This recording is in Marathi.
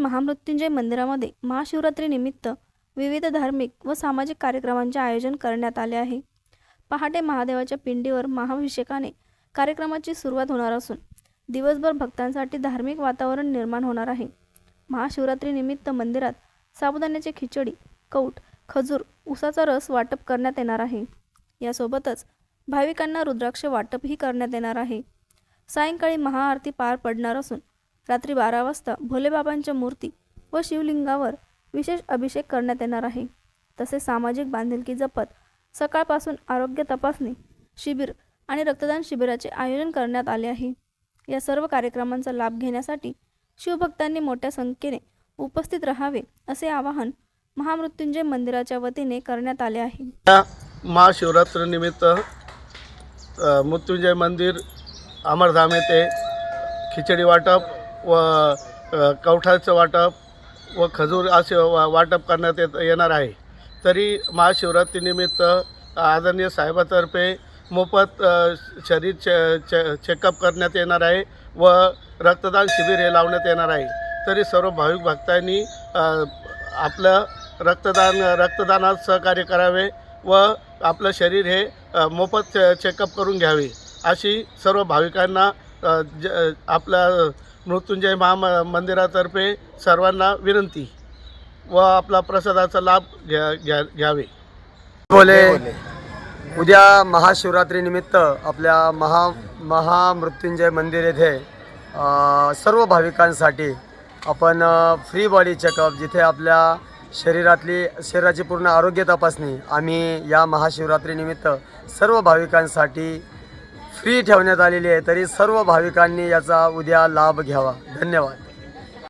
महामृत्युंजय मंदिरामध्ये महाशिवरात्रीनिमित्त विविध धार्मिक व सामाजिक कार्यक्रमांचे आयोजन करण्यात आले आहे। पहाटे महादेवाच्या पिंडीवर महाभिषेकाने कार्यक्रमाची सुरुवात होणार असून दिवसभर भक्तांसाठी धार्मिक वातावरण निर्माण होणार आहे। महाशिवरात्रीनिमित्त मंदिरात साबुदाण्याची खिचडी, कौट, खजूर, उसाचा रस वाटप करण्यात येणार आहे। यासोबतच भाविकांना रुद्राक्ष वाटपही करण्यात येणार आहे। सायंकाळी महाआरती पार पडणार असून रात्री 12 वाजता भोलेबाबांच्या मूर्ती व शिवलिंगावर विशेष अभिषेक करण्यात येणार आहे। तसेच सामाजिक बांधिलकी जपत सकाळपासून आरोग्य तपासणी शिबिर आणि रक्तदान शिबिराचे आयोजन करण्यात आले आहे। या सर्व कार्यक्रमांचा लाभ घेण्यासाठी शिवभक्तांनी मोठ्या संख्येने उपस्थित राहावे असे आवाहन महामृत्युंजय मंदिराच्या वतीने करण्यात आले आहे। महाशिवरात्रीनिमित्त मृत्युंजय मंदिर अमरधाम येथे खिचडी वाटप व कवठाचं वाटप व खजूर असे वाटप करण्यात येणार आहे। तरी महाशिवरात्रीनिमित्त आदरणीय साहेबातर्फे मोफत शरीर चेकअप करण्यात येणार आहे व रक्तदान शिबिर हे लावण्यात येणार आहे। तरी सर्व भाविक भक्तांनी आपलं रक्तदानात सहकार्य करावे व आपलं शरीर हे मोफत चेकअप करून घ्यावे अशी सर्व भाविकांना आपल्या मृत्युंजय मंदिरातर्फे सर्वांना विनंती व आपला प्रसादाचा लाभ घ्यावे। बोले उद्या महाशिवरात्रीनिमित्त आपल्या महामृत्युंजय मंदिर येथे सर्व भाविकांसाठी आपण फ्री बॉडी चेकअप जिथे आपल्या शरीराची पूर्ण आरोग्य तपासणी आम्ही या महाशिवरात्रीनिमित्त सर्व भाविकांसाठी फ्री ठेवण्यात आलेली आहे। तरी सर्व भाविकांनी याचा उद्या लाभ घ्यावा। धन्यवाद।